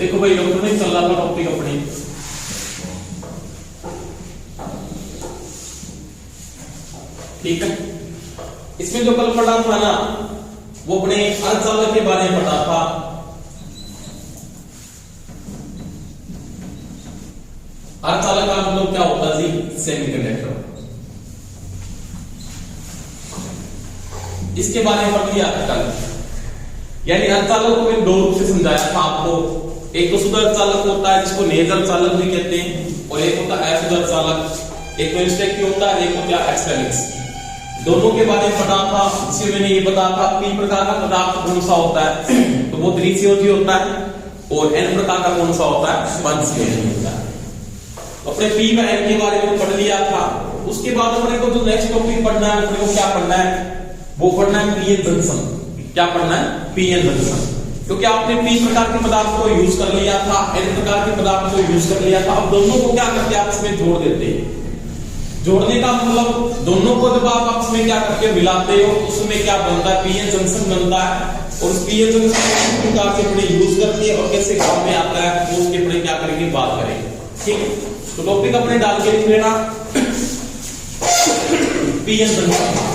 देखो भाई इलेक्ट्रॉनिक चल रहा था टॉपिक अपने, ठीक है। इसमें जो कल पढ़ा था ना वो अपने अर्धचालक के बारे में पढ़ा था। अर्धचालक का मतलब क्या होता है जी? सेमीकंडक्टर। इसके बारे में पढ़ लिया कल। यानी अर्धचालक को मैंने दो रूप से समझाया था आपको। एक तो शुद्ध अर्धचालक होता है जिसको नेज अर्धचालक भी कहते हैं, और एक होता है अशुद्ध अर्धचालक। एक तो इंस्टेक्टिव होता है, एक होता है एक्सटेरिक्स। दोनों के बारे में पढ़ा था। इसमें मैंने ये बताया था तीन प्रकार का पदार्थ कौन सा होता है, तो वो त्रिसीयोजी होता है, और एन प्रकार का कौन सा होता है? पंचसीयोजी होता है। अपने पी व एन के बारे में पढ़ लिया था। उसके बाद अपने को जो नेक्स्ट टॉपिक पढ़ना है, अपने को क्या पढ़ना है? वो पढ़ना है पीएन जंक्शन। क्या पढ़ना है? PN junction. क्योंकि आपने पी प्रकार के पदार्थ को यूज कर लिया था, एन प्रकार के पदार्थ को यूज कर लिया था। अब दोनों को क्या करके आपस में जोड़ देते हैं। जोड़ने का मतलब दोनों को जब आप आपस में क्या करके मिलाते हो, उसमें क्या बनता है? पीएन जंक्शन बनता है। और उस पीएन जंक्शन को किस प्रकार से अपने यूज करके और कैसे काम में आता है, वो उसके अपने क्या करेंगे, बात करेंगे। ठीक है, तो टॉपिक अपने डाल के लिख लेना पीएन जंक्शन।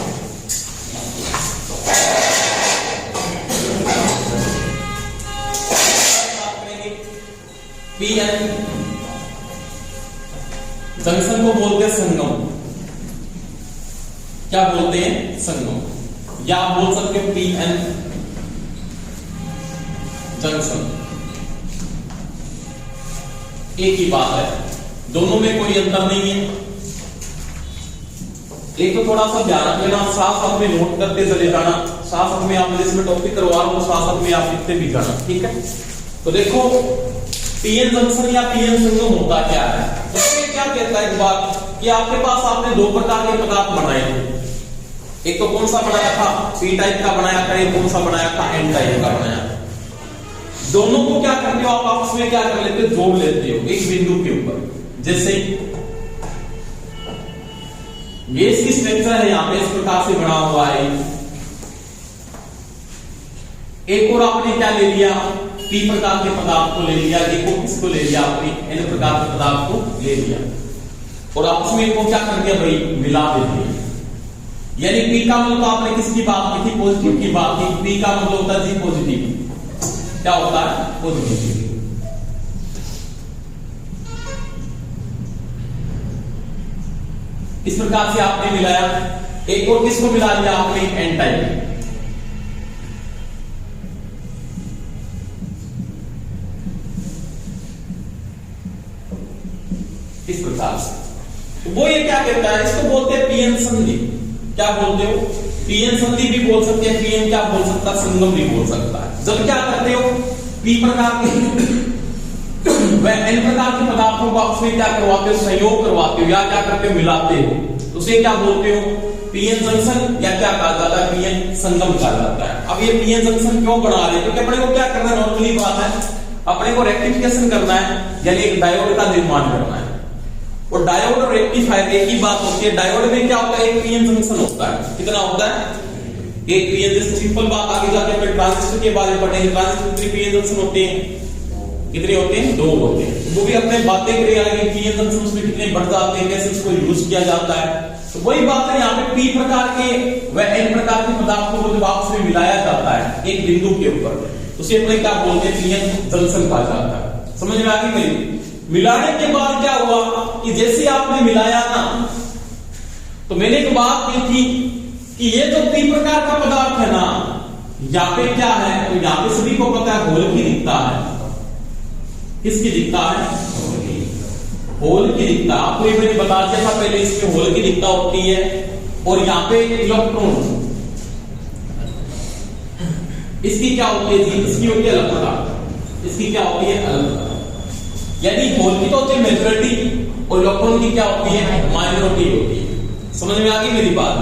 पीएन जंक्शन को बोलते हैं संगम। क्या बोलते हैं? संगम। या आप बोल सकते हो पीएन जंक्शन। एक ही बात है, दोनों में कोई अंतर नहीं है। एक तो थोड़ा सा ध्यान रख लेना, साथ साथ में नोट करते चले जाना। साथ साथ में आप जिसमें टॉपिक करवा रहा हूं साथ साथ में आप लिखते भी जाना। ठीक है, तो देखो पीएन जंक्शन या पीएन संगम होता क्या है? तो ये क्या कहता है एक बात कि आपके पास आपने दो प्रकार के पदार्थ बनाए थे। एक तो कौन सा बनाया था? पी टाइप का बनाया था। एक कौन सा बनाया था? एन टाइप का बनाया था। दोनों को क्या करते हो आप आपस में क्या कर लेते हो? जोड़ लेते हो एक बिंदु के ऊपर। जैसे गैस की स्ट्रक्चर है यहाँ पे इस प्रकार से बना हुआ है। एक और आपने क्या ले लिया? पी प्रकार के पदार्थ को ले लिया। एक और किसको ले लिया? आपने एन प्रकार के पदार्थ को ले लिया और आपस में इनको क्या कर दिया भाई? मिला देते। यानी पी का मतलब आपने किसकी बात की थी? पॉजिटिव की बात की। पी का मतलब होता है जी पॉजिटिव। क्या होता है? पॉजिटिव। इस प्रकार से आपने मिलाया। एक और किसको मिला दिया आपने? N type. इस प्रकार से वो ये क्या कहता है? इसको बोलते हैं पीएन संधि। क्या बोलते हो? पीएन संधि भी बोल सकते हैं। पीएन क्या बोल सकता है? संगम भी बोल सकता है। जब क्या करते हो? पी प्रकार के वह एन प्रकार के पदार्थों को आपस में क्या करवाते हो? संयोग करवाते हो या क्या करते हो? मिलाते हो। उसे क्या बोलते हो? पीएन जंक्शन या क्या कहा जाता है? पीएन संगम कहा जाता है। अब ये पीएन जंक्शन क्यों बना रहे हैं? क्योंकि अपने को क्या करना है? नॉर्मली बात है, अपने को रेक्टिफिकेशन करना है, यानी एक डायोड का निर्माण करना है। और डायोड और रेक्टिफायर एक ही बात होती है। डायोड में क्या होता है? एक पीएन जंक्शन होता है। कितना होता है? एक पीएन। जैसे सिंपल बात आगे जाके अपने ट्रांजिस्टर के बारे में पढ़ेंगे। ट्रांजिस्टर कितने पीएन जंक्शन होते हैं? कितने होते हैं? दो होते हैं। वो भी अपने बातें करेंगे कि पीएन जंक्शन उसमें कितने बढ़ जाते हैं, कैसे उसको यूज किया जाता है। तो वही बात है, यहाँ पे पी प्रकार के व एन प्रकार के पदार्थों को जब आपस में मिलाया जाता है एक बिंदु के ऊपर, तो उसे अपने क्या बोलते हैं? पीएन जंक्शन कहा जाता है। समझ में आ गई मेरी? मिलाने के बाद क्या हुआ कि जैसे आपने मिलाया ना, तो मैंने एक बात की थी कि ये जो पी प्रकार का पदार्थ है ना, यहाँ पे क्या है? तो यहाँ पे सभी को पता है होल की दिखता है। किसकी दिखता है? होल की दिखता है। आपको मैंने बता दिया था पहले, इसमें होल की दिखता होती है। और यहाँ पे इलेक्ट्रॉन, इसकी क्या होती है जी? इसकी होती है अलग पदार्थ। इसकी क्या होती है? अलग पदार्थ। यानी होल की तो होती है मेजॉरिटी और इलेक्ट्रॉन की क्या होती है? माइनॉरिटी होती है। समझ में आ गई मेरी बात?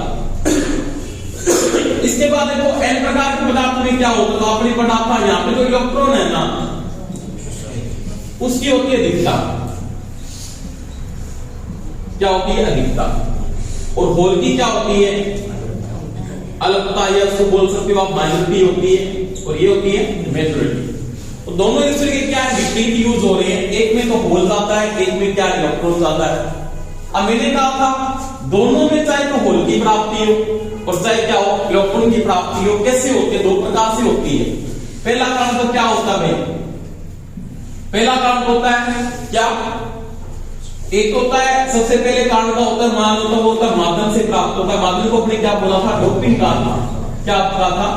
इसके बाद देखो एन प्रकार के पदार्थ में क्या होता है? तो आपने पढ़ा था यहाँ पे जो इलेक्ट्रॉन है ना, उसकी होती है अधिकता। क्या होती है? अधिकता। और होल की क्या होती है? अल्पता, या उसको बोल सकते हो आप माइनॉरिटी होती है। और ये होती है मेजॉरिटी। तो तो दोनों एक दूसरे के क्या है, विपरीत यूज हो रहे हैं। एक में तो होल जाता है, एक में क्या इलेक्ट्रॉन जाता है। अब मैंने कहा था दोनों में चाहे तो होल की प्राप्ति हो और चाहे क्या हो, इलेक्ट्रॉन की प्राप्ति हो। कैसे होती है? दो प्रकार से होती है। पहला कारण तो क्या होता है भाई, पहला कारण होता है क्या, एक होता है सबसे पहले कारण का होता है मान होता है, वो होता है माध्यम से प्राप्त होता है। माध्यम को अपने क्या बोला था, डोपिंग कहा था। क्या कहा था?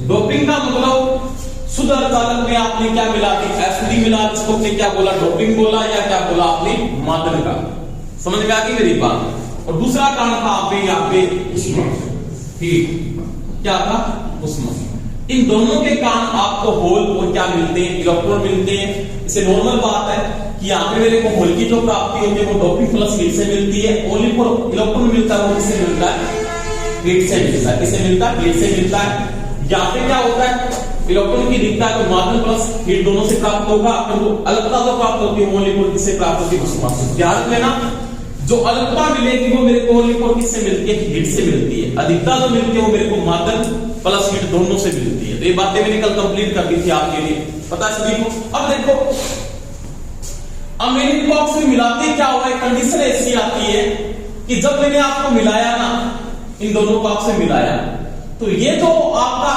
डोपिंग का मतलब शुद्ध अर्धचालक में आपने क्या मिला दी, एसिड मिला, इसको आपने क्या बोला, डोपिंग बोला, या क्या बोला आपने, माध्यम का। समझ में आ गई मेरी बात। और दूसरा कारण था आपके यहाँ पे उष्मा, ठीक, क्या था, उष्मा। इन दोनों के कारण आपको होल और क्या मिलते हैं, इलेक्ट्रॉन मिलते हैं। इसे नॉर्मल बात है कि यहाँ पे मेरे को होल की जो प्राप्ति होती है वो डोपिंग प्लस हीट से मिलती है। ओनली फॉर इलेक्ट्रॉन मिलता है वो किससे मिलता है, हीट से मिलता है। किससे मिलता है, हीट से मिलता है। यहाँ पे क्या होता है, इलेक्ट्रॉन की दिखता है तो माध्यम प्लस हीट दोनों से प्राप्त होगा। तो अलगता जो प्राप्त होती है ओनली फॉर किससे प्राप्त होती है, उष्मा से। ध्यान रखना जो अलगता मिलेगी वो मेरे को ओनली फॉर किससे मिलती है, हीट से मिलती है। अधिकता जो मिलती है वो मेरे को माध्यम प्लस हीट दोनों से मिलती है। तो ये बातें मैंने कल कंप्लीट कर दी थी आपके लिए, पता है सभी को। अब देखो, अब मैंने इनको आपसे मिलाते क्या हुआ, एक कंडीशन ऐसी आती है कि जब मैंने आपको मिलाया ना, इन दोनों को आपसे मिलाया, तो ये जो आपका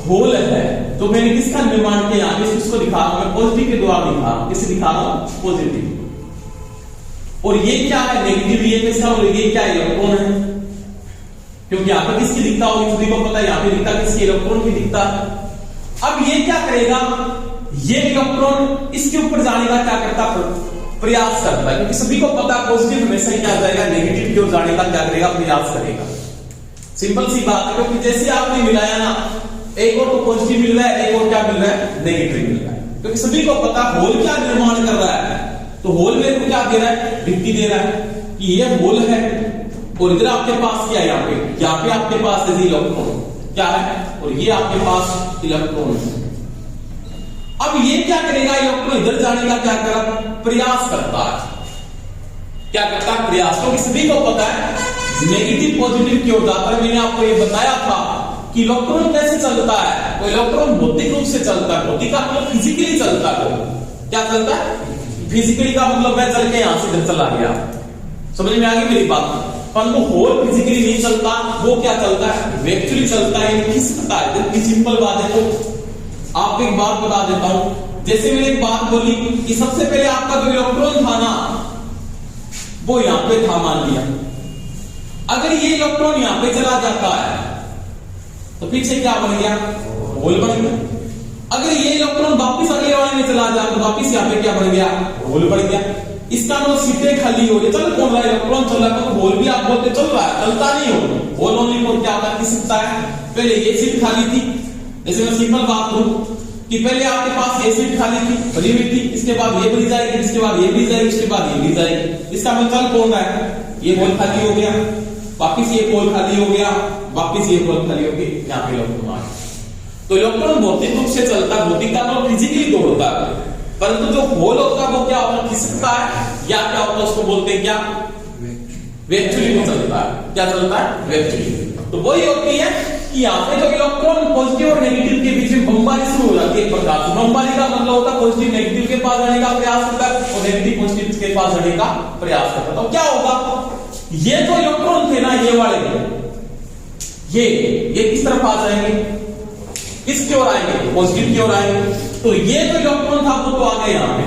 होल है, तो मैंने किसका निर्माण किया, इसको दिखा रहा हूं मैं, पॉजिटिव के द्वारा दिखा रहा हूं। किसे दिखा रहा हूं, पॉजिटिव। और ये क्या है, नेगेटिव। ये किसका, और ये क्या इलेक्ट्रॉन है, क्योंकि यहां पर किसकी दिखता होगी, सभी को पता है, यहां पे दिखता किसकी, इलेक्ट्रॉन की दिखता है। अब ये क्या करेगा, ये इलेक्ट्रॉन इसके ऊपर जाने का क्या करता, प्रयास करता है, क्योंकि सभी को पता है पॉजिटिव हमेशा क्या जाएगा, नेगेटिव की ओर जाने का क्या करेगा, प्रयास करेगा। सिंपल सी बात है, क्योंकि जैसे आपने मिलाया ना, एक और तो पॉजिटिव मिल रहा है, एक और क्या मिल रहा है, नेगेटिव मिल रहा है। क्योंकि सभी को पता होल क्या निर्माण कर रहा है, तो होल मेरे को क्या दे रहा है, वृत्ति दे रहा है कि ये होल है और इधर आपके पास क्या है, यहाँ पे आपके पास है इलेक्ट्रॉन, क्या है, और ये आपके पास इलेक्ट्रॉन है। अब ये क्या करेगा, इलेक्ट्रॉन इधर जाने का क्या करा, प्रयास करता है। क्या करता है, प्रयास। क्योंकि सभी को पता है नेगेटिव पॉजिटिव की ओर जाता है। मैंने आपको ये बताया था कि इलेक्ट्रॉन कैसे चलता है, तो इलेक्ट्रॉन भौतिक रूप से चलता है। भौतिक का मतलब फिजिकली चलता है। क्या चलता है, फिजिकली का मतलब मैं चल के यहां से इधर चला गया। समझ में आ गई मेरी बात। परंतु होल फिजिकली नहीं चलता, वो क्या चलता है, वर्चुअली चलता है। खिसकता है। इतनी सिंपल बात है। तो आपको एक बात बता देता हूं, जैसे मैंने एक बात बोली कि सबसे पहले आपका जो इलेक्ट्रॉन था ना, वो यहां पे था, मान लिया। अगर ये इलेक्ट्रॉन यहां पे चला जाता है तो पीछे क्या बन गया, होल बन गया। अगर ये इलेक्ट्रॉन वापस अगले वाले में चला जाए तो वापस यहाँ पे क्या बन गया, होल बन गया। इसका मतलब सीटें खाली हो गई, चल कौन रहा है, इलेक्ट्रॉन चल रहा है, तो होल भी आप बोलते चल रहा है, चलता नहीं हो। होल ओनली फॉर क्या होता है, किसका है, पहले ये सीट खाली थी। जैसे मैं सिंपल बात करूं कि पहले आपके पास ये सीट खाली थी, भरी हुई थी, इसके बाद ये भरी जाएगी, इसके बाद ये भरी जाएगी, इसके बाद ये भरी जाएगी। इसका मतलब चल कौन रहा है, ये होल खाली हो गया, वापिस ये होल खाली हो गया, वापिस ये होल खाली हो गई, यहाँ पे इलेक्ट्रॉन आ गया। तो इलेक्ट्रॉन भौतिक रूप से चलता है, भौतिक का मतलब फिजिकली दौड़ता है। परंतु जो होल होता है वो क्या होता है, खिसकता है, या क्या होता है, उसको बोलते हैं क्या, वर्चुअली में चलता है। क्या चलता है, वर्चुअली। तो वही होती है कि यहाँ पे जो इलेक्ट्रॉन पॉजिटिव और नेगेटिव के बीच में बमबारी शुरू हो जाती है। एक प्रकार से बमबारी का मतलब होता है पॉजिटिव नेगेटिव के पास जाने का प्रयास करता है और नेगेटिव पॉजिटिव के पास जाने का प्रयास करता है। तो क्या होगा, ये जो इलेक्ट्रॉन थे ना, ये वाले ये किस तरफ आ जाएंगे, किसकी ओर आएंगे, पॉजिटिव की ओर आएंगे। तो ये जो इलेक्ट्रॉन था वो तो आ गया यहाँ पे,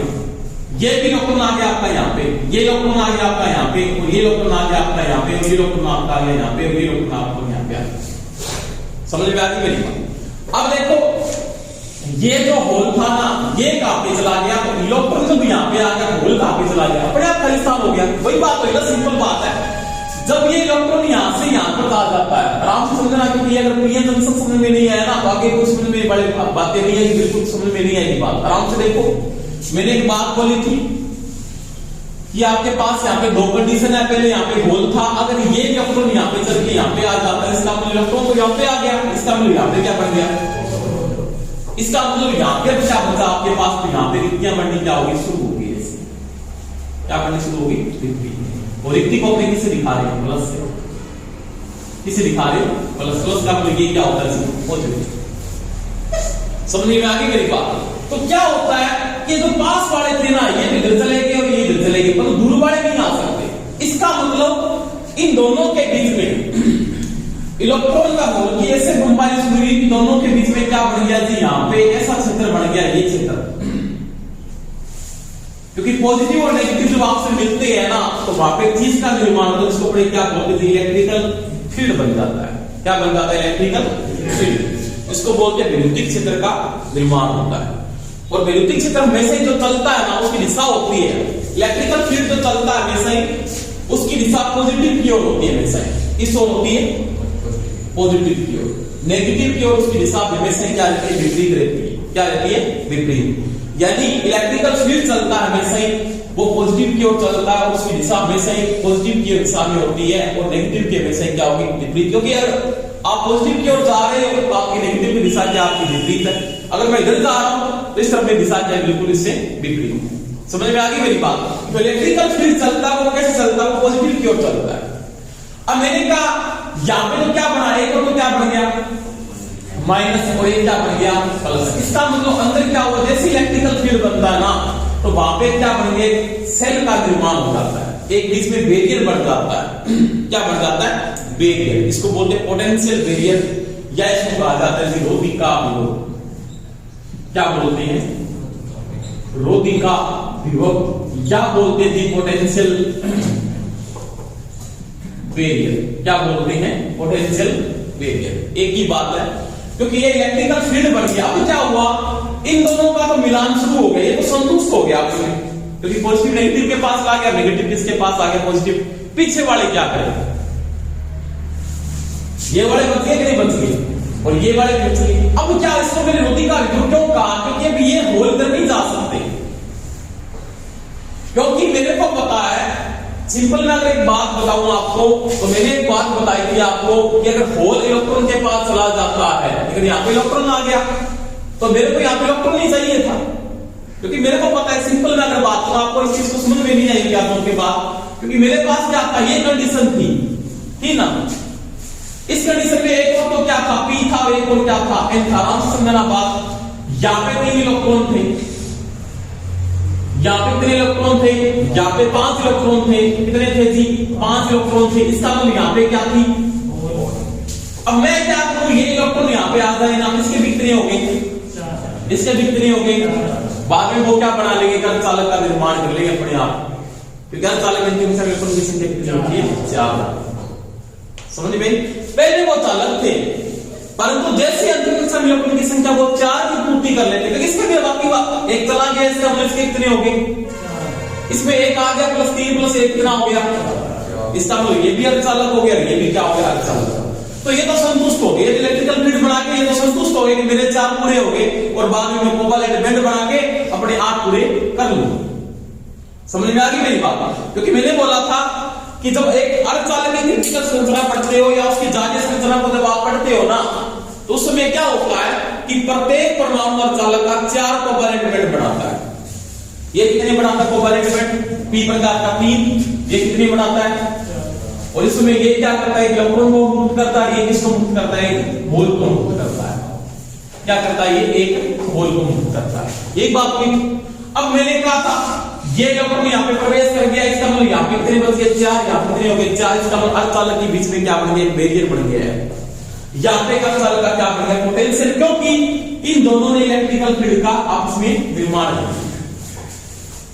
ये भी इलेक्ट्रॉन आ गया आपका यहाँ पे, ये इलेक्ट्रॉन आ गया आपका यहाँ पे, और ये इलेक्ट्रॉन आ गया आपका यहाँ पे, और ये इलेक्ट्रॉन आपका आ गया यहाँ पे, और ये इलेक्ट्रॉन आपको यहाँ पे आ गया। समझ में आ गई मेरी बात। अब देखो, ये जो होल था ना, ये कहां पे चला गया, तो इलेक्ट्रॉन जब यहाँ पे आ गया, होल कहां पे चला गया, अपने आप खालिस्तान हो गया। वही बात हुई ना, सिंपल बात है। जब ये इलेक्ट्रॉन यहां से यहां पर आ जाता है, आराम से समझना, क्योंकि अगर पीएन जंक्शन समझ में नहीं आया ना, तो आगे कुछ समझ में बड़े बातें नहीं आएगी, बिल्कुल समझ में नहीं आएगी बात। आराम से देखो, मैंने एक बात बोली थी कि आपके पास यहाँ पे दो कंडीशन है। पहले यहाँ पे होल था, अगर ये इलेक्ट्रॉन यहाँ पे चल के यहाँ पे आ जाता है, इसका मतलब इलेक्ट्रॉन तो यहाँ पे आ गया, इसका मतलब यहाँ पे क्या बन गया, इसका मतलब यहाँ पे क्या बचा आपके पास, तो यहाँ पे रिक्तियां बननी क्या होगी, शुरू होगी। क्या बननी शुरू होगी, रिक्ति। और रिक्ति को अपने किसे दिखा रहे हैं, प्लस से। किसे दिखा रहे हो, प्लस। प्लस का मतलब ये क्या होता है, पॉजिटिव। समझ में आ गई मेरी बात। इलेक्ट्रॉन का होल की ऐसे कंबाइन हुई, दोनों के बीच में क्या बन गया जी, यहाँ पे ऐसा क्षेत्र बन गया, ये क्षेत्र। क्योंकि पॉजिटिव और नेगेटिव जब आपसे मिलते हैं ना, तो वहां पे चीज का निर्माण होता है, उसको अपने क्या बोलते हैं, इलेक्ट्रिकल फील्ड बन जाता है। क्या बन जाता है? Electrical field. इसको बोलते हैं विद्युतीय क्षेत्र का निर्माण होता है। और विद्युतीय क्षेत्र में से जो चलता है ना, उसकी दिशा होती है, इलेक्ट्रिकल फील्ड जो चलता है हमेशा ही उसकी दिशा पॉजिटिव की ओर होती है, हमेशा ही इस ओर होती है पॉजिटिव की ओर। नेगेटिव की ओर उसकी दिशा हमेशा क्या रहती है? विपरीत रहती है। क्या रहती है? विपरीत। यानी इलेक्ट्रिकल फील्ड चलता है हमेशा ही वो पॉजिटिव की ओर चलता है, उसकी दिशा हमेशा ही पॉजिटिव की दिशा में होती है, और नेगेटिव की हमेशा ही क्या होगी? विपरीत। क्योंकि अगर आप पॉजिटिव की ओर जा रहे हो तो आपकी नेगेटिव की दिशा क्या आपकी विपरीत है। अगर मैं इधर जा रहा हूं तो इस तरफ में दिशा क्या है? बिल्कुल इससे विपरीत। समझ में आ गई मेरी बात? तो इलेक्ट्रिकल फील्ड चलता है वो कैसे चलता है? वो पॉजिटिव की ओर चलता है। अब मैंने कहा यहां पे तो क्या बना, एक और तो क्या बन गया माइनस, और ये क्या बन गया प्लस। इसका मतलब अंदर क्या हुआ, जैसे इलेक्ट्रिकल फील्ड बनता है ना, तो वहां पे क्या बन गए, सेल का निर्माण हो जाता है, एक बीच में बैरियर बन जाता है। क्या बन जाता है? बैरियर। इसको बोलते हैं पोटेंशियल बैरियर, या इसको कहा जाता है रोधिका विभव। क्या बोलते हैं? रोधिका विभव, या बोलते हैं पोटेंशियल बैरियर। क्या बोलते हैं? Potential barrier. एक ही बात है, क्योंकि ये इलेक्ट्रिकल फील्ड बन गया। अब क्या हुआ, इन दोनों का तो मिलान शुरू हो गया, ये तो संतुष्ट हो गया आपसे, क्योंकि पॉजिटिव नेगेटिव के पास आ गया, नेगेटिव किसके पास आ गया? पॉजिटिव। पीछे वाले क्या करें? ये वाले बच गए कि नहीं बच गए? और ये वाले बच गए। अब क्या इसको मैंने रोधिका विभव क्यों कहा? क्योंकि अब ये होल इधर नहीं जा सकते, क्योंकि मेरे को पता है, सिंपल मैं अगर एक बात बताऊं आपको, तो मैंने एक बात बताई थी आपको कि अगर होल इलेक्ट्रॉन के पास चला जाता है, लेकिन यहाँ पे इलेक्ट्रॉन आ गया, तो मेरे को यहाँ पे इलेक्ट्रॉन नहीं चाहिए था, क्योंकि मेरे को पता है, सिंपल मैं अगर बात करूं आपको इस चीज को समझ में नहीं आएगी आपको के बाद, क्योंकि मेरे पास क्या था, ये कंडीशन थी ना। इस कंडीशन में एक और तो क्या था, पी था, एक और क्या था, एन था। आराम से समझना बात। यहाँ पे 3 इलेक्ट्रॉन थे, यहाँ पे कितने इलेक्ट्रॉन थे? यहाँ पे 5 इलेक्ट्रॉन थे। कितने थे जी? 5 इलेक्ट्रॉन थे। इसका मतलब यहाँ पे क्या थी? अब मैं क्या करूं, ये इलेक्ट्रॉन यहाँ पे आ जाए ना, इसके भी कितने हो गए? इसके भी कितने हो गए? बाद में वो क्या बना लेंगे, अर्धचालक का निर्माण कर लेंगे अपने आप, क्योंकि अर्धचालक की इलेक्ट्रॉन की संख्या कितनी होती है? 4। समझ में? पहले वो चालक थे, परंतु जैसे अंतिम इलेक्ट्रॉन की संख्या वो 4 की पूर्ति कर लेते, लेकिन इसके लिए बाकी बात, एक चला गया, इसका मतलब इसके कितने हो गए? इसमें एक आ गया, प्लस 3 प्लस 1 कितना हो गया? इसका मतलब ये भी अर्धचालक हो गया, ये भी क्या हो गया? अर्धचालक। तो ये तो संतुष्ट हो गए, इलेक्ट्रिकल फील्ड बना के ये तो संतुष्ट हो गए कि मेरे 4 पूरे हो गए, और बाद में मैं कोवैलेंट बॉन्ड बना के अपने 8 पूरे कर लूंगा। समझ में आ गई मेरी बात? क्योंकि मैंने बोला था कि जब एक अर्धचालक की क्रिटिकल संरचना पढ़ते हो या उसकी जालीय संरचना को जब आप पढ़ते हो ना, तो उस समय क्या होता है कि प्रत्येक परमाणु अर्धचालक का 4 कोवैलेंट बॉन्ड बनाता है। ये कितने बनाता है कोवैलेंट बॉन्ड? पी प्रकार का 3। ये कितने बनाता है? और इसमें ये क्या करता है? इलेक्ट्रॉन को मुक्त करता है, ये किसको मुक्त करता है? होल को मुक्त करता है। क्या करता है? ये एक होल को मुक्त करता है। एक बात हुई। अब मैंने कहा था ये इलेक्ट्रॉन यहाँ पे प्रवेश कर गया, इसका मतलब यहाँ पे कितने बच गए? 4। यहाँ पे कितने हो गए? 4। इसका मतलब अर्धचालक के बीच में क्या बन गया? एक बैरियर बन गया है। यहाँ पे अर्धचालक का क्या बन गया? पोटेंशियल, क्योंकि इन दोनों ने इलेक्ट्रिकल फील्ड का आपस में निर्माण किया।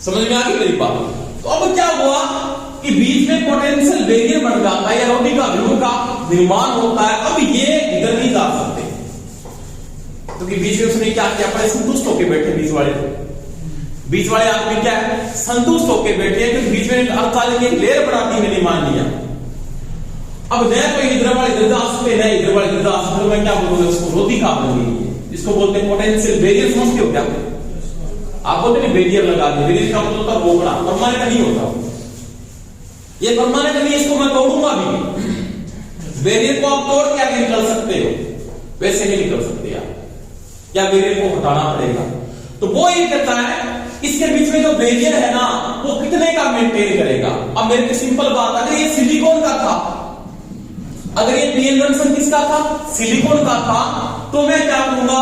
समझ में आ गई मेरी बात? तो अब क्या हुआ कि बीच में पोटेंशियल बैरियर बन जाता है, या रोधिका विभव का निर्माण होता है। अब ये इधर नहीं जा सकते, क्योंकि बीच में उसने क्या किया? अपने संतुष्ट होकर बैठे, बीच वाले आदमी क्या है? संतुष्ट होकर बैठे, क्योंकि बीच में अर्धचालक की एक लेयर बनाती मैंने मान लिया। अब नया कोई इधर वाले इधर जा सकते, नहीं इधर वाले इधर जा सकते, मैं क्या बोलूंगा? उसको रोधिका बन गई, इसको बोलते हैं पोटेंशियल बैरियर। समझते हो क्या? आप बोलते नहीं बैरियर लगा दिया, बैरियर का मतलब होता है रोकना, परमानेंट नहीं होता, ये परमानेंट नहीं, इसको मैं तोड़ूंगा भी। बैरियर को आप तोड़ के आगे निकल सकते हो, वैसे नहीं निकल सकते आप, क्या बैरियर को हटाना पड़ेगा। तो वो ये कहता है इसके बीच में जो बैरियर है ना, वो कितने का मेंटेन करेगा। अब मेरे को सिंपल बात, अगर ये सिलिकॉन का था, अगर ये पीएन जंक्शन किसका था? सिलिकॉन का था, तो मैं क्या करूंगा?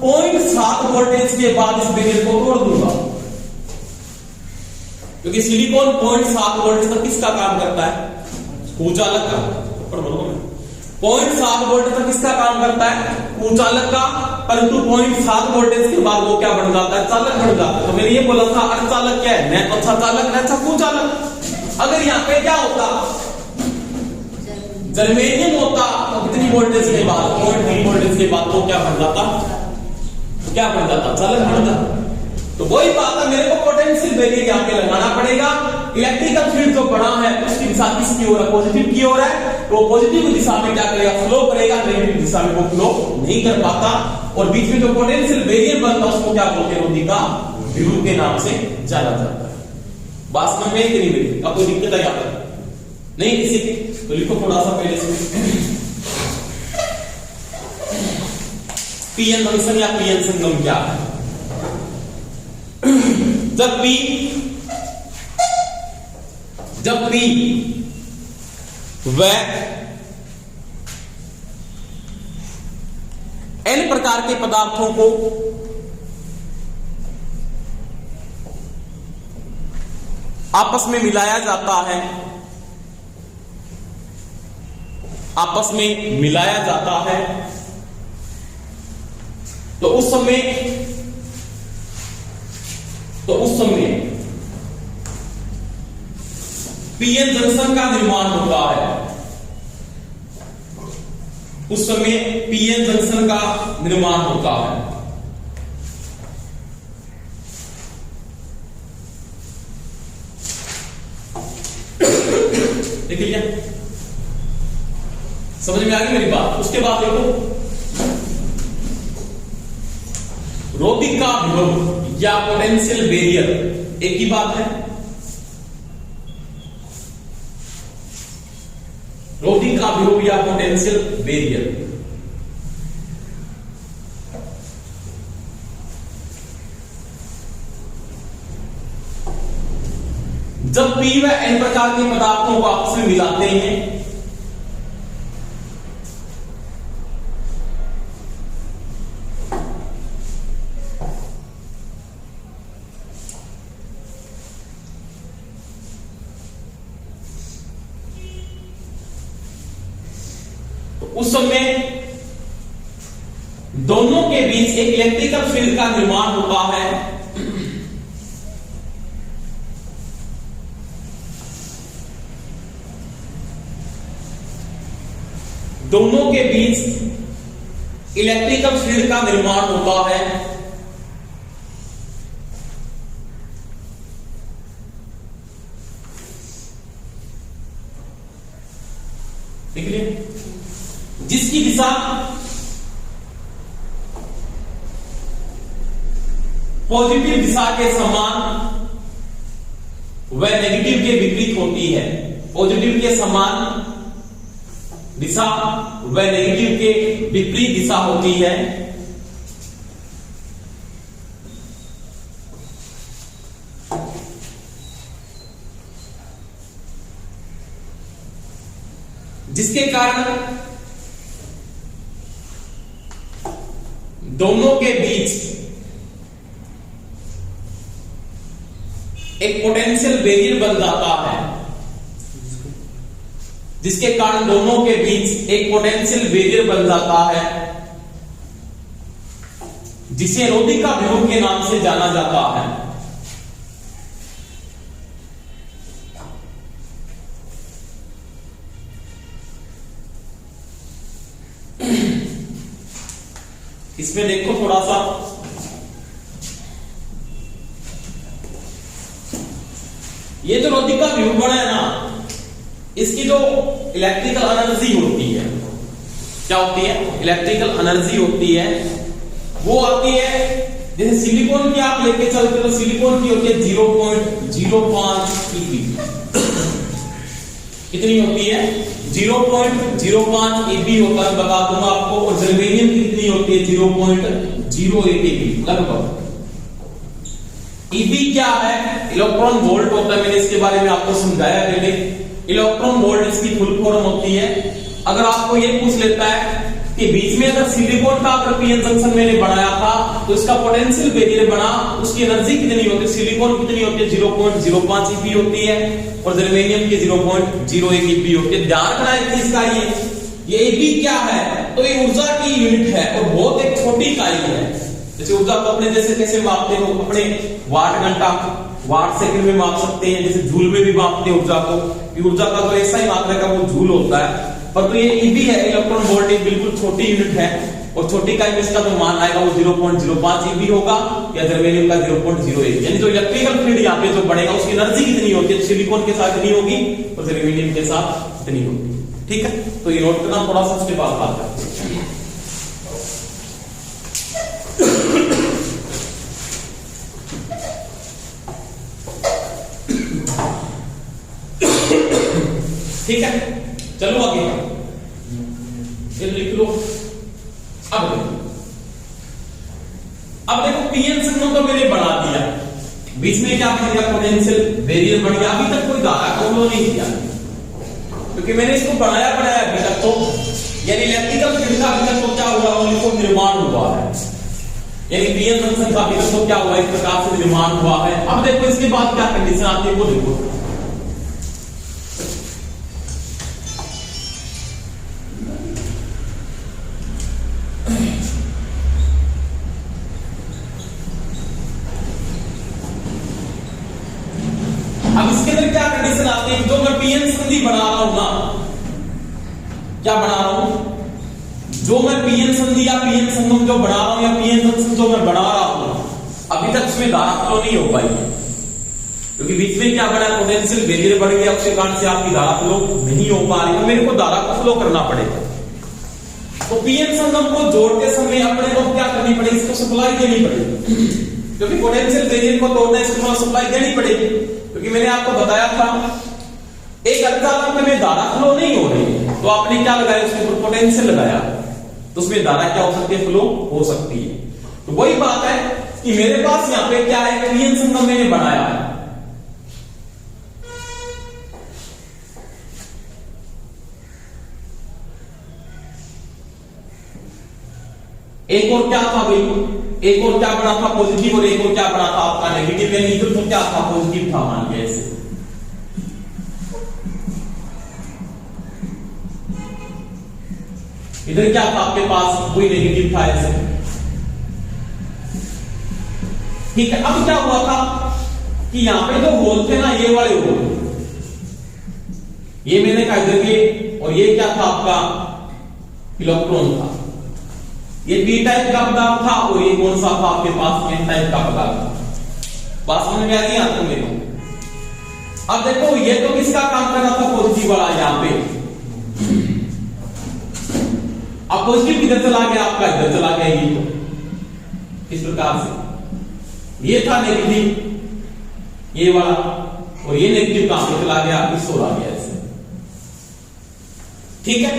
0.7 वोल्टेज के बाद इस बैरियर को तोड़ दूंगा, क्योंकि सिलिकॉन 0.7 वोल्ट तक किसका काम करता है? ऊर्जा का। 0.7 वोल्ट तक इसका काम करता है कुचालक का, परंतु 0.7 वोल्टेज के बाद वो क्या बन जाता है, चालक बन जाता है। तो मैंने ये बोला था अर्धचालक क्या है, न अच्छा चालक न अच्छा कुचालक। अगर यहाँ पे क्या होता, जर्मेनियम होता तो कितनी वोल्टेज के बाद, 0.3 वोल्टेज के बाद वो क्या बन जाता, क्या बन जाता, चालक बन जाता। तो वही बात है, मेरे को पोटेंशियल बैरियर यहाँ पे लगाना पड़ेगा। इलेक्ट्रिकल फील्ड जो बना है उसकी दिशा किसकी ओर है, पॉजिटिव की ओर है, तो पॉजिटिव दिशा में क्या करेगा, फ्लो करेगा, नेगेटिव दिशा में वो फ्लो नहीं कर पाता। और बीच में जो पोटेंशियल बैरियर बनता है उसको क्या बोलते हैं, रोधिका विभव के नाम से जाना जाता है। बात समझ में आई कि नहीं मेरी, अब कोई दिक्कत है यहाँ पर नहीं किसी की, तो लिखो थोड़ा सा पहले से। पीएन जंक्शन या पीएन संगम क्या है, जब पी वह एन प्रकार के पदार्थों को आपस में मिलाया जाता है, आपस में मिलाया जाता है, तो उस समय पीएन जंक्शन का निर्माण होता है। उस समय पीएन जंक्शन का निर्माण होता है। देख लिया, समझ में आ गई मेरी बात। उसके बाद देखो रोधिका विभव या पोटेंशियल बैरियर, एक ही बात है। रोधिका विभव या पोटेंशियल बैरियर, जब पी व एन प्रकार के पदार्थों को आपस में मिलाते हैं उस समय दोनों के बीच एक इलेक्ट्रिकल फील्ड का निर्माण होता है। दोनों के बीच इलेक्ट्रिकल फील्ड का निर्माण होता है। ठीक है, जिसकी दिशा पॉजिटिव दिशा के समान व नेगेटिव के विपरीत होती है। पॉजिटिव के समान दिशा व नेगेटिव के विपरीत दिशा होती है। जिसके कारण दोनों के बीच एक पोटेंशियल बैरियर बन जाता है। जिसके कारण दोनों के बीच एक पोटेंशियल बैरियर बन जाता है, जिसे रोधिका विभव के नाम से जाना जाता है। इसमें देखो थोड़ा सा, ये जो रोधिका विभव बना है ना, इसकी जो इलेक्ट्रिकल एनर्जी होती है, क्या होती है, इलेक्ट्रिकल एनर्जी होती है, वो आती है, जैसे सिलिकॉन की आप लेके चलते तो सिलिकॉन की होती है 0.05 eV। कितनी होती है, 0.05 eV होता है, बता दूंगा आपको। और जर्मेनियम की कितनी होती है, 0.08 eV लगभग। eV क्या है, इलेक्ट्रॉन वोल्ट होता है, मैंने इसके बारे में आपको समझाया पहले। इलेक्ट्रॉन वोल्ट इसकी फुल फॉर्म होती है। अगर आपको ये पूछ लेता है कि बीच में अगर सिलिकॉन का अगर पीएन जंक्शन मैंने बनाया था तो इसका पोटेंशियल बैरियर बना, उसकी एनर्जी कितनी होती है, सिलिकॉन कितनी होती है, 0.05 eV होती है, और जर्मेनियम की 0.01 eV होती है। ध्यान रखना एक चीज का, ये ये AB क्या है, तो ये ऊर्जा की यूनिट है और बहुत एक छोटी इकाई है। जैसे ऊर्जा को अपने जैसे कैसे मापते हो, अपने वाट घंटा वाट सेकंड में माप सकते हैं, जैसे जूल में भी मापते हैं ऊर्जा को। ऊर्जा का तो ऐसा ही मात्रा का वो जूल होता है, पर तो ये EB है, इलेक्ट्रॉन वोल्ट, एक बिल्कुल छोटी यूनिट है और छोटी इकाई में इसका जो मान आएगा वो 0.05 EB होगा या जर्मेनियम का 0.08। यानी जो इलेक्ट्रिकल फील्ड यहाँ पे जो बढ़ेगा उसकी एनर्जी कितनी होती है, सिलिकॉन के साथ कितनी होगी और जर्मेनियम के साथ कितनी होगी। ठीक है, तो ये नोट करना, थोड़ा सा उसके बाद बात करते हैं। ठीक है, चलो आगे ये लिख लो। अब देखो पीएन संगम तो मैंने बना दिया, बीच में क्या बन गया, पोटेंशियल बैरियर बन गया। अभी तक कोई धारा का फ्लो नहीं किया क्योंकि मैंने इसको बनाया अभी तक तो, यानी इलेक्ट्रिकल फील्ड का अभी तक तो क्या हुआ, उनको निर्माण हुआ है, यानी पीएन जंक्शन का अभी तक तो क्या हुआ, इस प्रकार से निर्माण हुआ है। अब देखो इसके बाद क्या कंडीशन आती है वो देखो। अब इसके अंदर क्या कंडीशन आती है, जो मैं पीएन संधि बना रहा हूं ना, क्या बना रहा हूं, जो मैं पीएन संधि या पीएन संगम जो बना रहा हूं या पीएन जंक्शन जो मैं बना रहा हूं, अभी तक उसमें धारा फ्लो नहीं हो पाई क्योंकि बीच में क्या बना, पोटेंशियल बैरियर बढ़ गया, उसके कारण से आपकी धारा फ्लो नहीं हो पा रही है। मेरे को धारा को फ्लो करना पड़ेगा, तो पीएन संगम को जोड़ते समय अपने को क्या करनी पड़ेगी, इसको सप्लाई देनी पड़ेगी क्योंकि पोटेंशियल बैरियर को तोड़ना, इसको सप्लाई देनी पड़ेगी। क्योंकि मैंने आपको बताया था एक अर्धचालक में धारा फ्लो नहीं हो रही है, तो आपने क्या लगाया, उसके ऊपर पोटेंशियल लगाया, तो उसमें धारा क्या हो सकती है, फ्लो हो सकती है। तो वही बात है कि मेरे पास यहां पे क्या है, पीएन संगम मैंने बनाया है, एक और क्या था भाई, एक और क्या बना था पॉजिटिव और एक और क्या बना था आपका नेगेटिव, यानी इधर तो क्या था, पॉजिटिव था मान लिया ऐसे। इधर क्या था आपके पास, कोई नेगेटिव था ऐसे। ठीक है, अब क्या हुआ था कि यहां पे जो होल थे ना, ये वाले होल, ये मैंने कहा इधर के, और ये क्या था आपका इलेक्ट्रॉन था, ये पी टाइप का पदार्थ था और ये कौन सा था आपके पास, एन टाइप का पदार्थ था। बात समझ में आ रही है आपको मेरे को। अब देखो ये तो किसका काम कर रहा था, पॉजिटिव वाला यहां पे, अब पॉजिटिव किधर चला गया आपका, इधर चला गया, ये तो इस प्रकार से ये था नेगेटिव ये वाला, और ये नेगेटिव कहां पे चला गया, इस ओर आ गया ऐसे। ठीक है,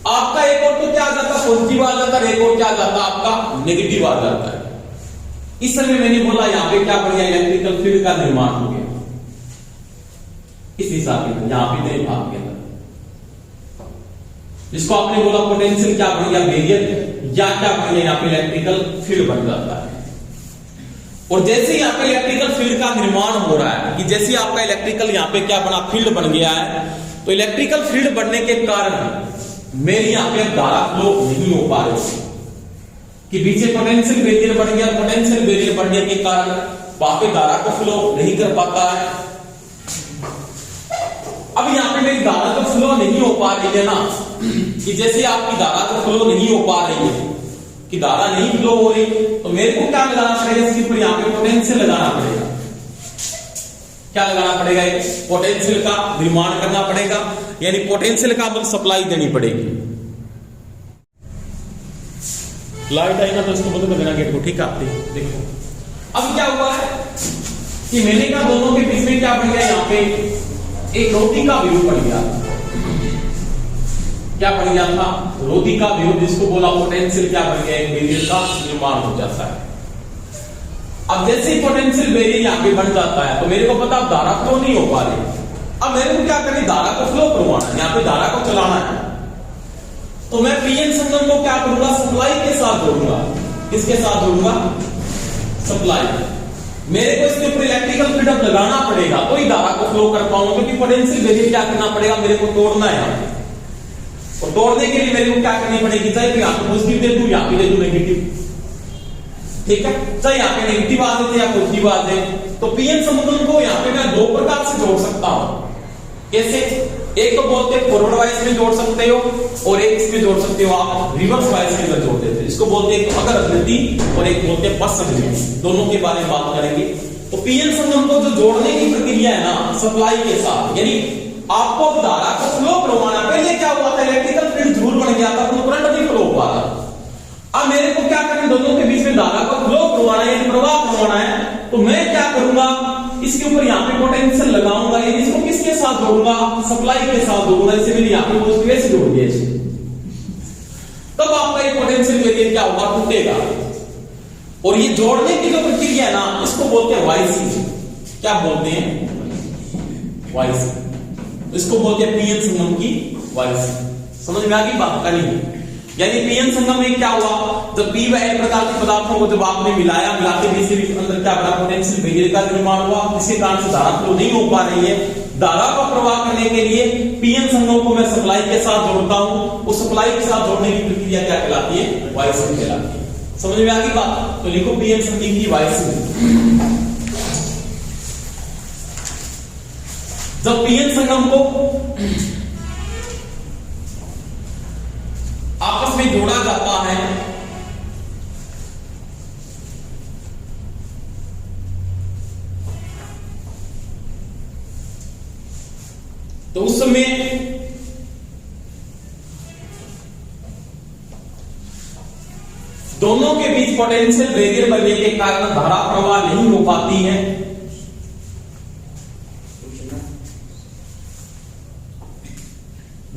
आपका एक और तो क्या आ जाता, पॉजिटिव आ जाता, एक और क्या आ जाता आपका, नेगेटिव आ जाता है। इस समय मैंने बोला यहां पे क्या बढ़ गया, इलेक्ट्रिकल फील्ड का निर्माण हो गया इस हिसाब से, यहां पे नहीं भाग गया, जिसको आपने बोला पोटेंशियल क्या बढ़ गया, बैरियर या क्या बढ़ गया, यहां पे इलेक्ट्रिकल फील्ड बन जाता है। और जैसे यहां पे इलेक्ट्रिकल फील्ड का निर्माण हो रहा है, कि जैसे आपका इलेक्ट्रिकल यहां पे क्या बना, फील्ड बन गया है, तो इलेक्ट्रिकल फील्ड बनने के कारण मेरी यहां पे धारा फ्लो नहीं हो पा रही कि पीछे पोटेंशियल बैरियर बढ़ गया, पोटेंशियल बैरियर बढ़ने के कारण वहां पे धारा को फ्लो नहीं कर पाता है। अब यहां पे मेरी धारा तो फ्लो नहीं हो पा रही है ना, कि जैसे आपकी धारा तो फ्लो नहीं हो पा रही है, कि धारा नहीं फ्लो हो रही, तो मेरे को क्या लगाना पड़ेगा, इसके ऊपर यहां पे पोटेंशियल लगाना पड़ेगा। क्या लगाना पड़ेगा, पोटेंशियल का निर्माण करना पड़ेगा, यानी पोटेंशियल का मतलब सप्लाई देनी पड़ेगी। लाइट आई ना तो इसको बंद कर देना गेट को, ठीक है। देखो अब क्या हुआ है कि मैंने कहा दोनों के बीच में क्या बन गया, यहां पे एक रोटी का विरोध बन गया। क्या बन गया था, रोटी का विरोध, जिसको बोला पोटेंशियल क्या बन गया, एक बैरियर का निर्माण हो जाता है। अब जैसे ही पोटेंशियल बैरियर यहां पे बन जाता है, तो मेरे को पता अब धारा फ्लो नहीं हो पा रही, अब मेरे को क्या करनी, धारा को फ्लो करवाना है, यहां पे धारा को चलाना है, तो मैं पीएन संगम को क्या करूंगा, सप्लाई के साथ जोड़ूंगा। किसके साथ जोड़ूंगा, सप्लाई। मेरे को इसके ऊपर इलेक्ट्रिकल फ्रीडम लगाना पड़ेगा, तो ही धारा को फ्लो कर पाऊंगा, क्योंकि पोटेंशियल बैरियर क्या करना पड़ेगा, मेरे को तोड़ना है। और तोड़ने के लिए मेरे को क्या करनी पड़ेगी, चाहे तो यहाँ पे पॉजिटिव दे दूं, यहाँ पे दे दूं नेगेटिव, ठीक है, चाहे यहाँ पे नेगेटिव आ जाए या पॉजिटिव आ जाए। तो पीएन संबंधन को यहाँ पे मैं दो प्रकार से जोड़ सकता हूं। कैसे? एक तो बोलते हैं फॉरवर्ड वाइज में जोड़ सकते हो और एक इसमें जोड़ सकते हो आप रिवर्स वाइज में जोड़ देते हैं। इसको बोलते हैं अगर अभिवृद्धि और एक बोलते हैं पश्च अभिवृद्धि। दोनों के बारे में बात करेंगे। तो पीएन संगम को जो जोड़ने की प्रक्रिया है ना सप्लाई के साथ, यानी आपको धारा को फ्लो करवाना, पहले क्या हुआ था इलेक्ट्रिकल फील्ड जरूर बन गया था, करंट नहीं फ्लो हुआ था। अब मेरे को क्या करना, दोनों के बीच में धारा को फ्लो करवाना है, प्रवाह करवाना है। तो मैं क्या करूंगा, इसके ऊपर यहाँ पे पोटेंशियल लगाऊंगा, यानी इसको किसके साथ जोड़ूंगा, सप्लाई के साथ जोड़ूंगा। इससे मैंने यहाँ पे पॉजिटिव ऐसे जोड़ दिया, तब आपका ये पोटेंशियल वेरिएंट क्या होगा, टूटेगा। और ये जोड़ने की जो प्रक्रिया है ना, इसको बोलते हैं वाइसिंग। क्या बोलते हैं, वाइसिंग। इसको बोलते हैं पीएन संगम की वाइसिंग। समझ में आ गई बात का? नहीं, यानी पीएन संगम में क्या हुआ, जब पी व एन प्रकार के पदार्थों को जब आपने मिलाया, मिलाते बीच के बीच अंदर क्या बड़ा पोटेंशियल वेरिएंट का निर्माण हुआ, जिसके कारण से धारा फ्लो नहीं हो पा रही है। धारा का प्रवाह करने के लिए पीएन संगम को मैं सप्लाई के साथ जोड़ता हूं। उस सप्लाई के साथ जोड़ने की प्रक्रिया क्या कहलाती है, वाइसिंग कहलाती है। समझ में आ गई बात? तो लिखो पीएन संगम की वाइसिंग। जब पीएन संगम को आपस में जोड़ा जाता है तो उस समय दोनों के बीच पोटेंशियल बैरियर बनने के कारण धारा प्रवाह नहीं हो पाती है।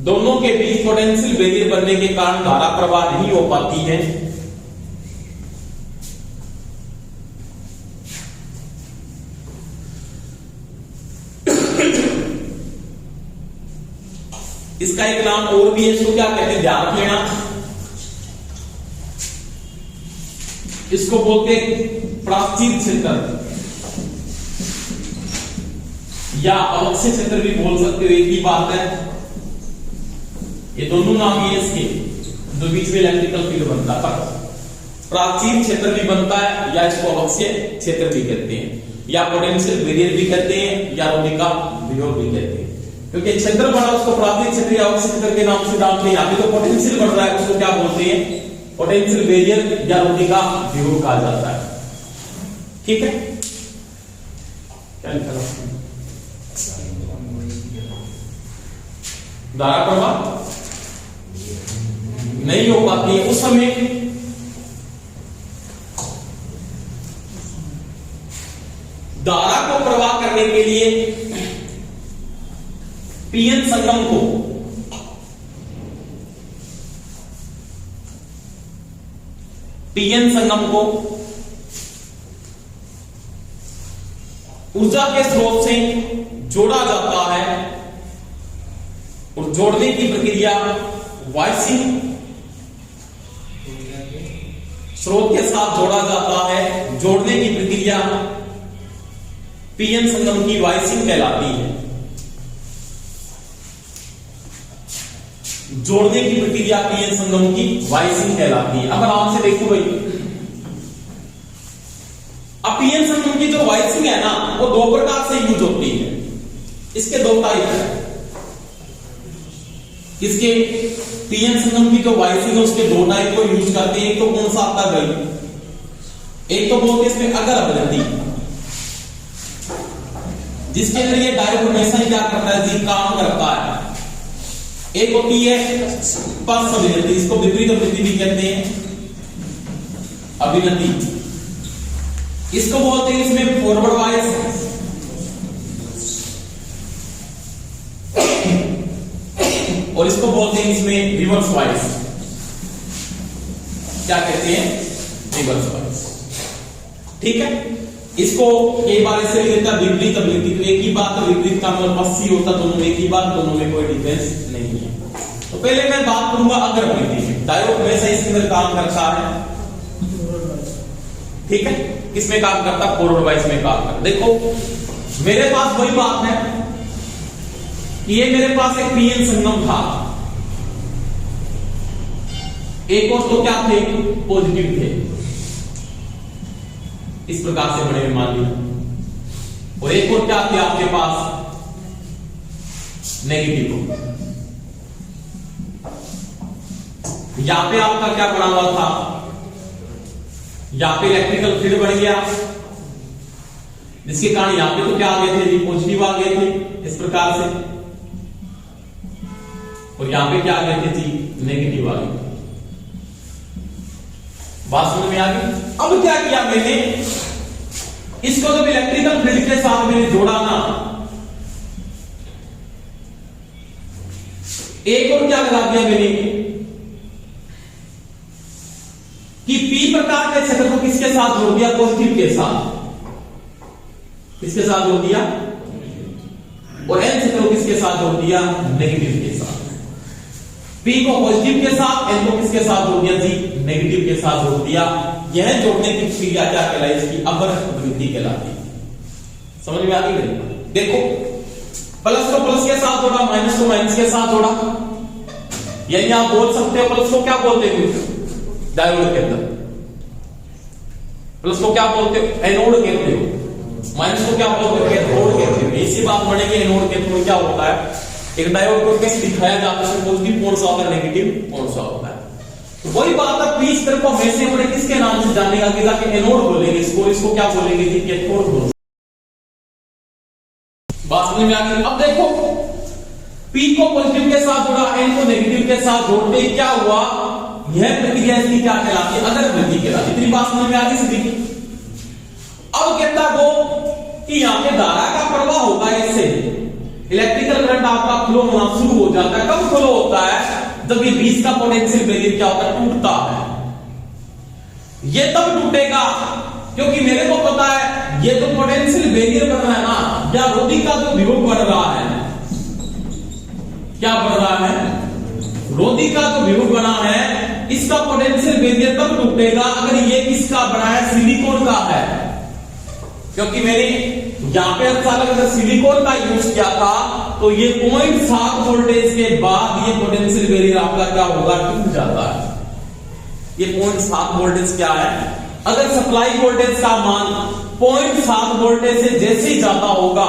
दोनों के बीच पोटेंशियल बैरियर बनने के कारण धारा प्रवाह नहीं हो पाती है। इसका एक नाम और भी है, इसको क्या कहते हैं, ध्यान रखना, इसको बोलते हैं प्राचीर क्षेत्र या अवक्षय क्षेत्र भी बोल सकते हो, एक ही बात है। ये दोनों नाम ही है इसके, जो बीच में इलेक्ट्रिकल फील्ड बनता है। प्राचीर क्षेत्र भी बनता है, या इसको अवक्षय क्षेत्र भी कहते हैं, या पोटेंशियल बैरियर भी कहते हैं, या रोधिका विरोध भी कहते हैं। क्योंकि क्षेत्र बना उसको प्राचीर क्षेत्र या अवक्षय क्षेत्र के नाम से डालते हैं। यहाँ पे तो पोटेंशियल बढ़ रहा है, उसको क्या बोलते हैं, पोटेंशियल बैरियर या रोधिका विरोध कहा जाता है। ठीक है, क्या लिखा है, धारा प्रवाह नहीं हो पाती है। उस समय धारा को प्रवाह करने के लिए पीएन संगम को ऊर्जा के स्रोत से जोड़ा जाता है और जोड़ने की प्रक्रिया वाइसिंग स्रोत के साथ जोड़ा जाता है। जोड़ने की प्रक्रिया पीएन संगम की वाइसिंग कहलाती है। जोड़ने की प्रक्रिया पीएन संगम की वाइसिंग कहलाती है। अब आराम से देखो भाई, अब पीएन संगम की जो वाइसिंग है ना, वो दो प्रकार से यूज होती है। इसके दो टाइप है। इसके पीएन संगम की जो वाइसिंग है उसके दो टाइप को यूज करते हैं। एक तो कौन सा आता है भाई, एक तो बोलते हैं इसमें अगर अवधि, जिसके अंदर ये डायोड हमेशा ही क्या करता है जी, काम करता है। एक होती है पश्च अभिनति, इसको विपरीत अभिनति भी कहते हैं, अभिनति। इसको बोलते हैं इसमें फॉरवर्ड वाइज और इसको बोलते हैं इसमें रिवर्स वाइज। क्या कहते हैं, रिवर्स वाइज। ठीक है, इसको कई बार ऐसे भी देता विपरीत अभिनति। तो एक ही बात, विपरीत का मतलब पश्ची होता, दोनों में एक ही बात, दोनों में कोई डिफरेंस नहीं है। तो पहले मैं बात करूंगा अगर अभिनति। डायोड हमेशा इसके अंदर काम करता है। ठीक है, किसमें काम करता है, फॉरवर्ड वाइज में काम करता। देखो मेरे पास वही बात है, ये मेरे पास एक पीएन संगम था, एक और तो क्या थे, पॉजिटिव थे, इस प्रकार से बने हुए मान लिया, और एक और क्या थे आपके पास, नेगेटिव। यहां पे आपका क्या बना हुआ था, यहां पे इलेक्ट्रिकल फील्ड बन गया, जिसके कारण यहां पे तो क्या आ गए थे जी, पॉजिटिव आ गए थे इस प्रकार से, और यहां पे क्या आ गए थे जी, नेगेटिव आ गए। बात समझ में आ गई। अब क्या किया मैंने, इसको जब इलेक्ट्रिकल फील्ड के साथ मैंने जोड़ा ना, एक और क्या लगा दिया मैंने कि पी प्रकार के क्षेत्र को किसके साथ जोड़ दिया, पॉजिटिव के साथ, किसके साथ जोड़ दिया, और एन क्षेत्र को किसके साथ जोड़ दिया, नेगेटिव के साथ। पी को पॉजिटिव के साथ, एन को किसके साथ जोड़ दिया जी, नेगेटिव के साथ जोड़ दिया। यह जोड़ने की क्रिया क्या कहलाई, इसकी अपर वृद्धि कहलाती है। समझ में आ गई। देखो प्लस को प्लस के साथ जोड़ा, माइनस को माइनस के साथ जोड़ा, यानी आप बोल सकते हो प्लस को क्या बोलते हैं, डायोड के अंदर, प्लस को क्या बोलते हो, एनोड कहते हो, माइनस को क्या बोलते हो, कैथोड कहते हो। इसी बात बढ़ेगी, एनोड कैथोड क्या होता है, एक डायोड को कैसे दिखाया जाता है, पॉजिटिव कौन सा होता है, नेगेटिव कौन सा होता है। तो वही बात है, पी स्तर को हमेशा हमने किसके नाम से जानेगा, आगे जाके एनोड बोलेंगे इसको, इसको क्या बोलेंगे जी, कैथोड बोलेंगे। बात समझ में आ गई। अब देखो P को पॉजिटिव के साथ जोड़ा, N को नेगेटिव के साथ जोड़ते क्या हुआ, यह प्रक्रिया इसकी क्या कहलाती है, अगर वृद्धि कहलाती है। इतनी बात समझ में आ गई सभी की। अब कहता वो कि यहां पे धारा का प्रवाह होगा, इससे इलेक्ट्रिकल करंट आपका फ्लो होना शुरू हो जाता है। कब फ्लो होता है, जब ये बीच का पोटेंशियल बैरियर क्या होता है, टूटता है। ये तब टूटेगा क्योंकि मेरे को पता है ये तो पोटेंशियल बैरियर बन रहा है ना, या रोधी का जो विभव बढ़ रहा है, क्या बढ़ रहा है, रोधी का जो विभव बना है, इसका पोटेंशियल बैरियर तब टूटेगा अगर ये किसका बना है, सिलिकॉन का है। क्योंकि मैंने यहां पे अगर सिलिकॉन का यूज किया था तो ये 0.7 वोल्टेज के बाद ये पोटेंशियल बैरियर आपका क्या होगा, टूट जाता है। ये 0.7 वोल्टेज क्या है, अगर सप्लाई वोल्टेज का मान 0.7 वोल्टेज से जैसे ही ज्यादा होगा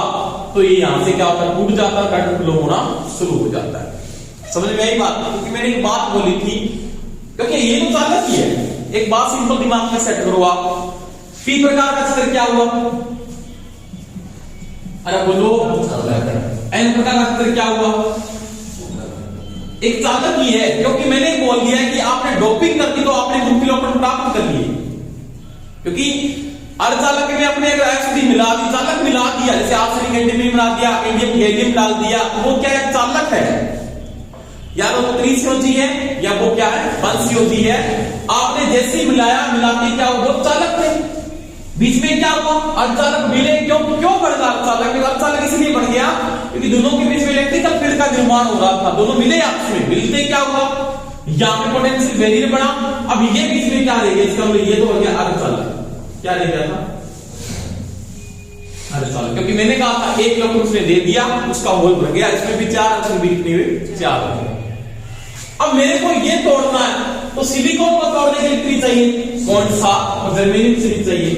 तो ये यहां से क्या होता है, टूट जाता है, करंट फ्लो होना शुरू हो जाता है। समझ में आई बात, क्योंकि मैंने एक बात बोली थी, क्योंकि ये तो चालक ही है। एक बात सिंपल दिमाग में सेट करो आप, पी प्रकार का क्षेत्र क्या हुआ, अरे बोलो, एन प्रकार का क्षेत्र क्या हुआ, एक चालक ही है। क्योंकि मैंने बोल दिया कि आपने डोपिंग कर दी तो आपने मुक्त इलेक्ट्रॉन प्राप्त कर लिए, क्योंकि अर्धचालक में अपने एसिड मिला दी, चालक मिला दिया, जैसे आर्सेनिक एंटीमनी मिला दिया, इंडियम गैलियम डाल दिया, वो क्या है, चालक है, या तो त्रिसीओजी है या वो क्या है, पंचसीओजी है। आपने जैसे ही मिलाया, मिलाते क्या वो चालक थे। बीच में क्या हुआ, अर्धचालक मिले, क्यों बढ़ गया अर्धचालक, अर्धचालक इसलिए बढ़ गया क्योंकि दोनों के बीच में इलेक्ट्रिकल फील्ड का निर्माण हो रहा था, दोनों मिले आपस में, मिलते क्या हुआ, यहां पे पोटेंशियल बैरियर बना। अब ये बीच में क्या रह गया, इसका मतलब ये तो हो गया अर्धचालक, क्या रह गया था, अर्धचालक। क्योंकि मैंने कहा था एक इलेक्ट्रॉन उसने दे दिया, उसका होल भर गया, इसमें भी 4 इलेक्ट्रॉन भी कितने हुए, 4 हो गए। अब मेरे को ये तोड़ना है तो सिलिकॉन को तोड़ने के लिए कितनी चाहिए, 0.7, और जर्मेनियम से चाहिए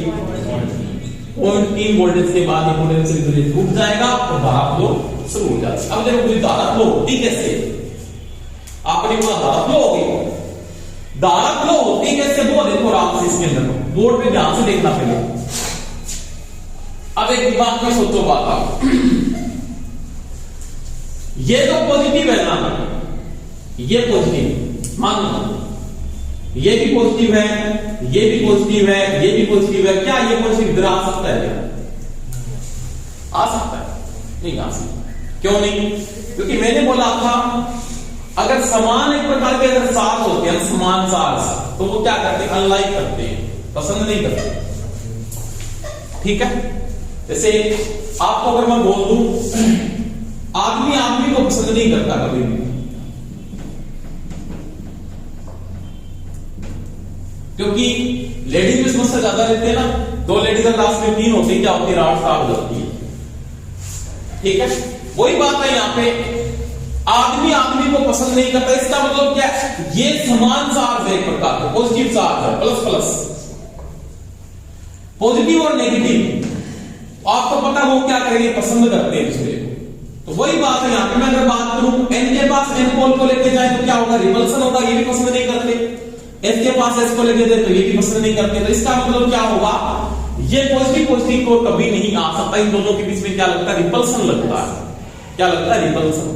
0.3 वोल्टेज के बाद ये पोटेंशियल बैरियर टूट जाएगा और धारा फ्लो शुरू हो जाती है। अब देखो पूरी धारा फ्लो होती कैसे, आपने बोला धारा फ्लो हो गई, धारा फ्लो होती कैसे वो देखो आराम से इसके अंदर बोर्ड पे ध्यान से देखना पड़ेगा। अब एक दिमाग में सोचो बात, आप ये तो पॉजिटिव है ना, ये पॉजिटिव मान लो, ये भी पॉजिटिव है, ये भी पॉजिटिव है, ये भी पॉजिटिव है, क्या ये पॉजिटिव इधर आ सकता है क्या, आ सकता है, नहीं आ सकता। क्यों नहीं, क्योंकि मैंने बोला था अगर समान एक प्रकार के अगर चार्ज होते हैं, समान चार्ज, तो वो क्या करते हैं, अनलाइक करते हैं, पसंद नहीं करते। ठीक है, जैसे आपको अगर मैं बोल दूं आदमी आदमी को पसंद नहीं करता कभी भी, क्योंकि लेडीज में समस्या ज्यादा रहती है ना, 2 लेडीज अगर लास्ट में 3 होती है, क्या होती है, रात स्टार्ट हो जाती है। ठीक है, वही बात है, यहां पे आदमी आदमी को पसंद नहीं करता। इसका मतलब क्या है, ये समान चार्ज है, एक प्रकार का पॉजिटिव चार्ज है, प्लस प्लस। पॉजिटिव और नेगेटिव आपको पता वो क्या करेंगे, पसंद करते हैं दूसरे को। तो वही बात है यहां पे मैं अगर बात करूं n के पास n पोल को लेके जाए तो क्या होगा, रिपल्सन होगा, ये भी पसंद नहीं करते। s के पास s को लेके जाए तो ये भी पसंद नहीं करते। तो इसका मतलब क्या होगा, ये पॉजिटिव पॉजिटिव को कभी नहीं आ सकता, इन दोनों के बीच में क्या लगता है, रिपल्सन लगता है। क्या लगता है, रिपल्सन।